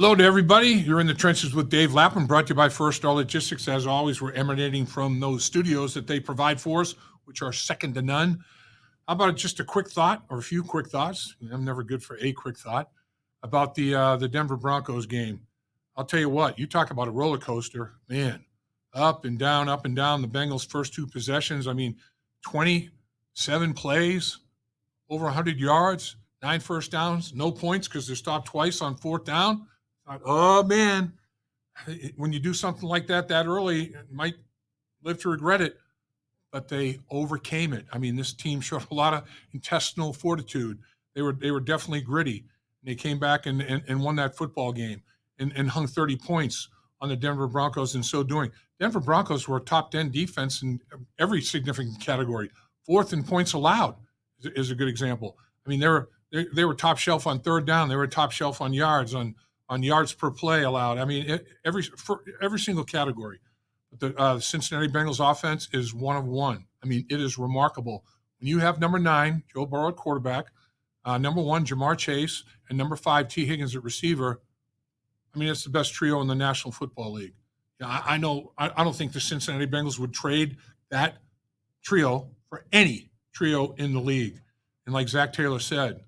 Hello to everybody. You're in the trenches with Dave Lapham, brought to you by First Star Logistics. As always, we're emanating from those studios that they provide for us, which are second to none. How about just a quick thought or a few quick thoughts? I'm never good for a quick thought about the Denver Broncos game. I'll tell you what, you talk about a roller coaster, man, up and down, up and down. The Bengals' first two possessions, 27 plays, over 100 yards, 9 first downs, no points because they're stopped twice on fourth down. Thought, oh, man, when you do something like that early, you might live to regret it. But they overcame it. This team showed a lot of intestinal fortitude. They were definitely gritty. They came back and won that football game and hung 30 points on the Denver Broncos in so doing. Denver Broncos were a top 10 defense in every significant category. Fourth in points allowed is a good example. They were top shelf on third down. They were top shelf on yards, on yards per play allowed. For every single category. The Cincinnati Bengals offense is one of one. It is remarkable. When you have number 9, Joe Burrow at quarterback, number 1, Jamar Chase, and number 5, T. Higgins at receiver, it's the best trio in the National Football League. I don't think the Cincinnati Bengals would trade that trio for any trio in the league. And like Zach Taylor said,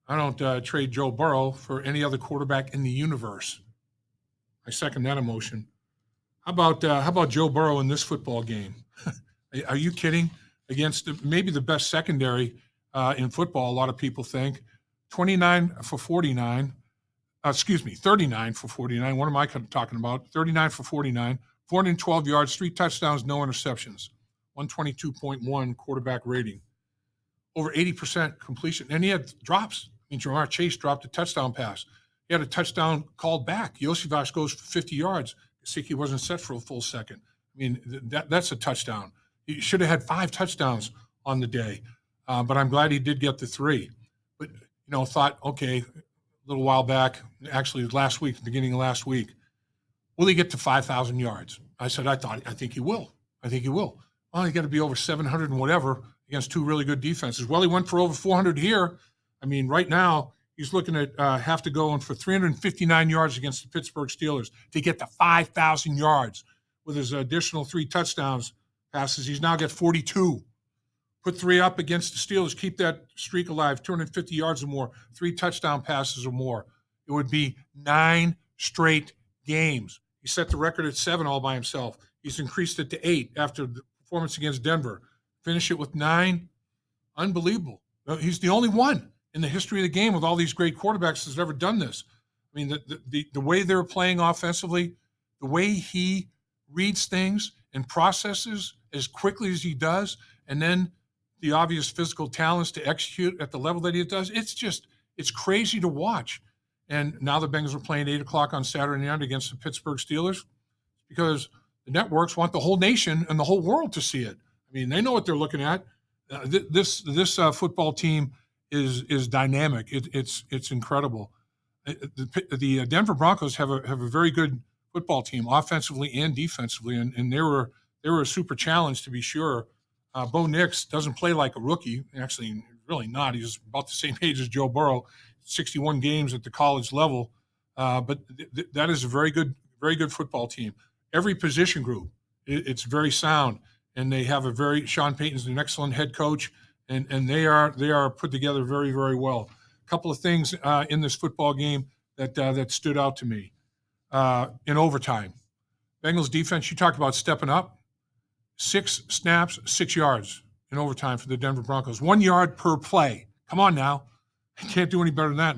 I don't trade Joe Burrow for any other quarterback in the universe. I second that emotion. How about Joe Burrow in this football game? Are you kidding? Against maybe the best secondary in football, a lot of people think. 39 for 49. 39 for 49. What am I talking about? 39 for 49, 412 yards, 3 touchdowns, no interceptions, 122.1 quarterback rating. Over 80% completion. And he had drops. Jamar Chase dropped a touchdown pass. He had a touchdown called back. Yosivas goes for 50 yards. Gesicki wasn't set for a full second. That's a touchdown. He should have had 5 touchdowns on the day, but I'm glad he did get the 3. But, thought, okay, a little while back, actually last week, beginning of last week, will he get to 5,000 yards? I said, I think he will. I think he will. Well, he got to be over 700 and whatever against 2 really good defenses. Well, he went for over 400 here. Right now, he's looking at have to go in for 359 yards against the Pittsburgh Steelers to get to 5,000 yards. With his additional 3 touchdowns passes, he's now got 42. Put 3 up against the Steelers, keep that streak alive, 250 yards or more, 3 touchdown passes or more. It would be 9 straight games. He set the record at 7 all by himself. He's increased it to 8 after the performance against Denver. Finish it with 9. Unbelievable. He's the only one in the history of the game with all these great quarterbacks that's ever done this. The way they're playing offensively, the way he reads things and processes as quickly as he does, and then the obvious physical talents to execute at the level that he does, it's crazy to watch. And now the Bengals are playing 8 o'clock on Saturday night against the Pittsburgh Steelers because the networks want the whole nation and the whole world to see it. They know what they're looking at. This football team is dynamic. It's incredible. The Denver Broncos have a very good football team, offensively and defensively, and they were a super challenge to be sure. Bo Nix doesn't play like a rookie. Actually, really not. He's about the same age as Joe Burrow, 61 games at the college level. But that is a very good football team. Every position group, it's very sound, and they have Sean Payton's an excellent head coach. And they are put together very, very well. A couple of things in this football game that stood out to me. In overtime, Bengals defense, you talked about stepping up. 6 snaps, 6 yards in overtime for the Denver Broncos. 1 yard per play. Come on now. You can't do any better than that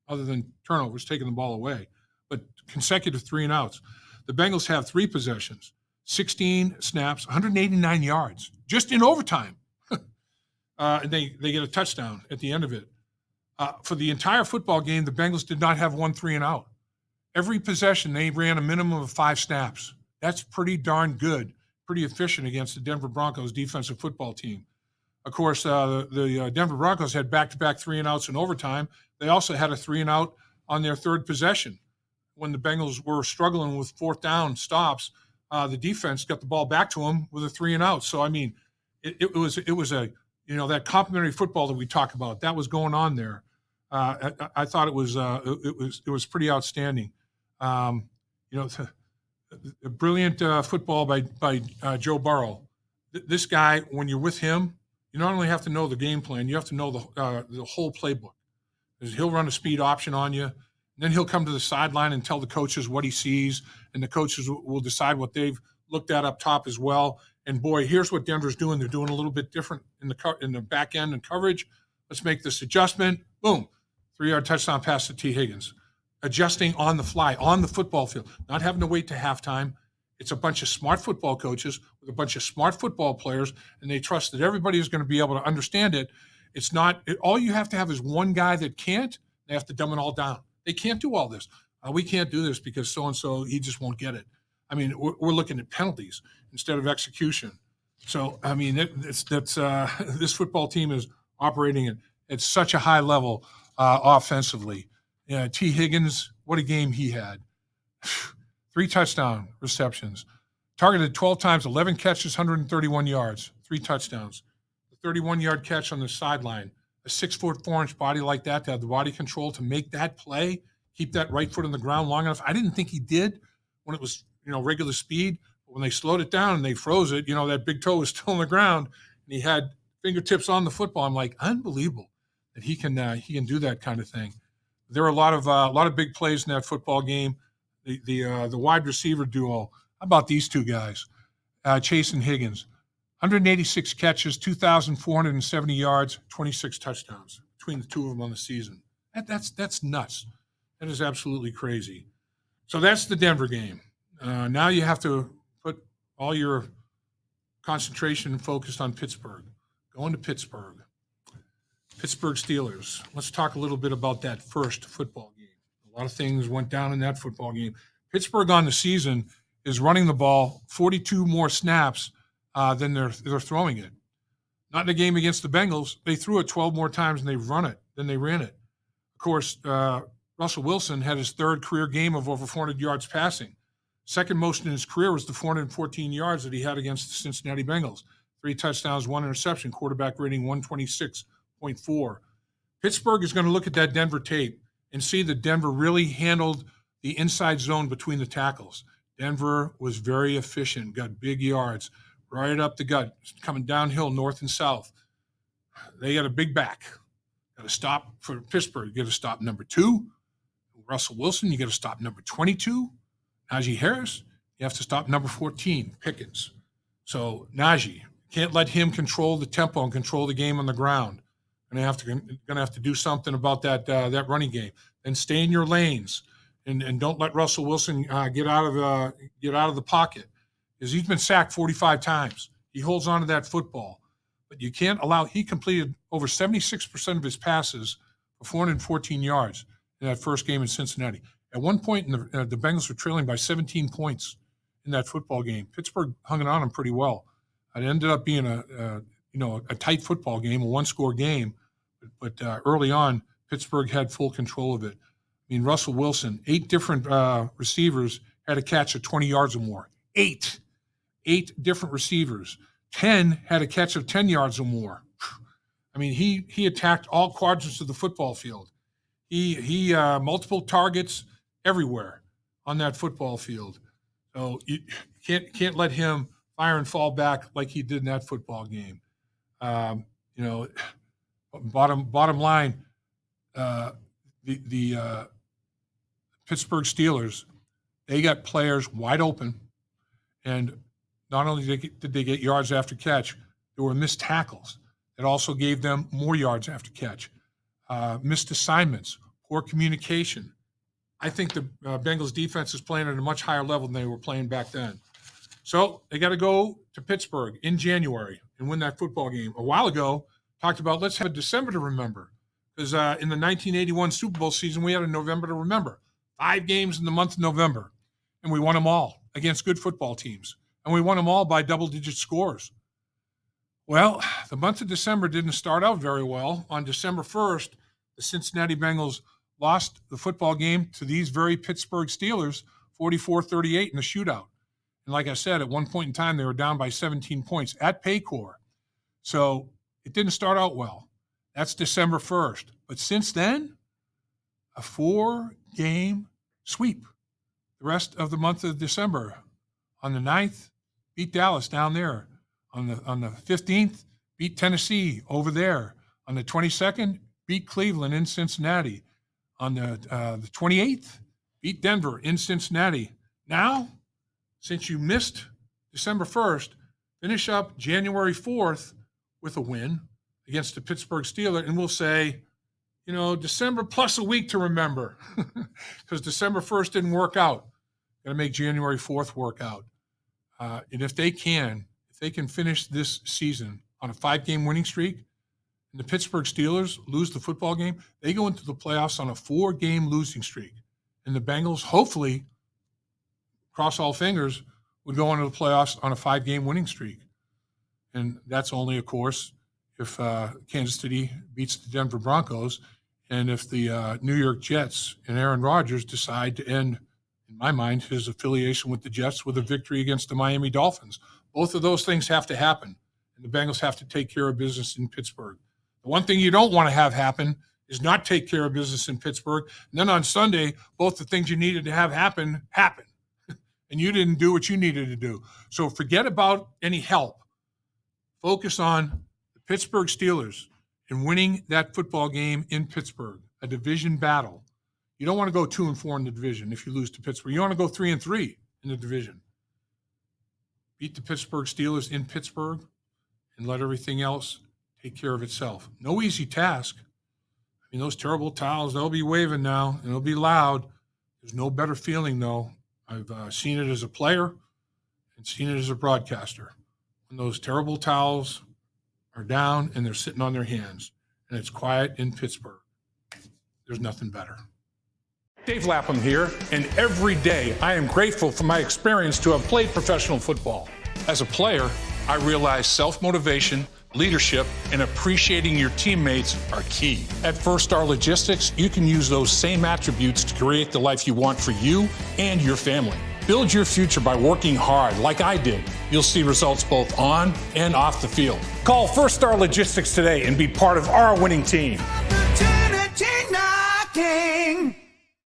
other than turnovers, taking the ball away. But consecutive 3 and outs. The Bengals have 3 possessions, 16 snaps, 189 yards, just in overtime. And they get a touchdown at the end of it. For the entire football game, the Bengals did not have 1 3 and out. Every possession, they ran a minimum of 5 snaps. That's pretty darn good, pretty efficient against the Denver Broncos defensive football team. Of course, the Denver Broncos had back-to-back 3 and outs in overtime. They also had a 3 and out on their third possession. When the Bengals were struggling with fourth down stops, the defense got the ball back to them with a 3 and out. So, it was a that complementary football that we talk about, that was going on there. I thought it was pretty outstanding. You know, a brilliant football by Joe Burrow. This guy, when you're with him, you not only have to know the game plan, you have to know the whole playbook. 'Cause he'll run a speed option on you. And then he'll come to the sideline and tell the coaches what he sees, and the coaches will decide what they've looked at up top as well. And boy, here's what Denver's doing. They're doing a little bit different in the back end and coverage. Let's make this adjustment. Boom, 3-yard touchdown pass to T. Higgins. Adjusting on the fly, on the football field, not having to wait to halftime. It's a bunch of smart football coaches with a bunch of smart football players, and they trust that everybody is going to be able to understand it. It's not all you have to have is one guy that can't. They have to dumb it all down. They can't do all this. We can't do this because so and so he just won't get it. I mean, we're looking at penalties instead of execution. So I mean, this football team is operating at such a high level offensively. T. Higgins, what a game he had. 3 touchdown receptions. Targeted 12 times, 11 catches, 131 yards, 3 touchdowns. The 31-yard catch on the sideline. A 6'4" body like that to have the body control to make that play, keep that right foot on the ground long enough. I didn't think he did when it was, regular speed. But when they slowed it down and they froze it, that big toe was still on the ground and he had fingertips on the football. I'm like, unbelievable that he can do that kind of thing. There were a lot of big plays in that football game. The wide receiver duo. How about these two guys, Chase and Higgins? 186 catches, 2,470 yards, 26 touchdowns between the two of them on the season. That's nuts. That is absolutely crazy. So that's the Denver game. Now you have to put all your concentration and focus on Pittsburgh. Going to Pittsburgh. Pittsburgh Steelers. Let's talk a little bit about that first football game. A lot of things went down in that football game. Pittsburgh on the season is running the ball 42 more snaps than they're throwing it. Not in the game against the Bengals. They threw it 12 more times than they ran it. Of course, Russell Wilson had his third career game of over 400 yards passing. Second most in his career was the 414 yards that he had against the Cincinnati Bengals. 3 touchdowns, 1 interception, quarterback rating 126.4. Pittsburgh is going to look at that Denver tape and see that Denver really handled the inside zone between the tackles. Denver was very efficient, got big yards, right up the gut, coming downhill north and south. They got a big back. Got to stop for Pittsburgh. You got to stop number 2. Russell Wilson, you got to stop number 22. Najee Harris, you have to stop number 14, Pickens. So Najee, can't let him control the tempo and control the game on the ground. Going to have to do something about that running game. Then stay in your lanes and don't let Russell Wilson get out of the pocket, because he's been sacked 45 times. He holds on to that football, but you can't allow. He completed over 76% of his passes for 414 yards in that first game in Cincinnati. At one point, the Bengals were trailing by 17 points in that football game. Pittsburgh hung it on them pretty well. It ended up being a tight football game, a 1-score game, but early on, Pittsburgh had full control of it. I mean, Russell Wilson, 8 different receivers had a catch of 20 yards or more. 8 different receivers. 10 had a catch of 10 yards or more. I mean, he attacked all quadrants of the football field. He multiple targets everywhere on that football field. So you can't let him fire and fall back like he did in that football game. Bottom line, the Pittsburgh Steelers, they got players wide open, and not only did they get yards after catch, there were missed tackles that also gave them more yards after catch. Missed assignments, poor communication. I think the Bengals defense is playing at a much higher level than they were playing back then. So they got to go to Pittsburgh in January and win that football game. A while ago, talked about let's have a December to remember, because in the 1981 Super Bowl season, we had a November to remember. 5 games in the month of November, and we won them all against good football teams. And we won them all by double-digit scores. Well, the month of December didn't start out very well. On December 1st, the Cincinnati Bengals lost the football game to these very Pittsburgh Steelers, 44-38 in the shootout. And like I said, at one point in time, they were down by 17 points at Paycor. So it didn't start out well. That's December 1st. But since then, a 4-game sweep. the rest of the month of December. On the 9th, beat Dallas down there. On the 15th, beat Tennessee over there. On the 22nd, beat Cleveland in Cincinnati. On the 28th, beat Denver in Cincinnati. Now, since you missed December 1st, finish up January 4th with a win against the Pittsburgh Steelers, and we'll say, December plus a week to remember, because December 1st didn't work out. Got to make January 4th work out. And if they can finish this season on a 5-game winning streak, and the Pittsburgh Steelers lose the football game, they go into the playoffs on a 4-game losing streak. And the Bengals, hopefully, cross all fingers, would go into the playoffs on a 5-game winning streak. And that's only, of course, if Kansas City beats the Denver Broncos, and if the New York Jets and Aaron Rodgers decide to end, in my mind, his affiliation with the Jets with a victory against the Miami Dolphins. Both of those things have to happen, and the Bengals have to take care of business in Pittsburgh. The one thing you don't want to have happen is not take care of business in Pittsburgh. And then on Sunday, both the things you needed to have happen, and you didn't do what you needed to do. So forget about any help. Focus on the Pittsburgh Steelers and winning that football game in Pittsburgh, a division battle. You don't want to go 2-4 in the division if you lose to Pittsburgh. You want to go 3-3 in the division. Beat the Pittsburgh Steelers in Pittsburgh and let everything else take care of itself. No easy task. I mean, those terrible towels, they'll be waving now, and it'll be loud. There's no better feeling, though. I've seen it as a player and seen it as a broadcaster. When those terrible towels are down and they're sitting on their hands, and it's quiet in Pittsburgh, there's nothing better. Dave Lapham here, and every day I am grateful for my experience to have played professional football. As a player, I realized self-motivation, leadership, and appreciating your teammates are key. At First Star Logistics, you can use those same attributes to create the life you want for you and your family. Build your future by working hard like I did. You'll see results both on and off the field. Call First Star Logistics today and be part of our winning team. Opportunity knocking.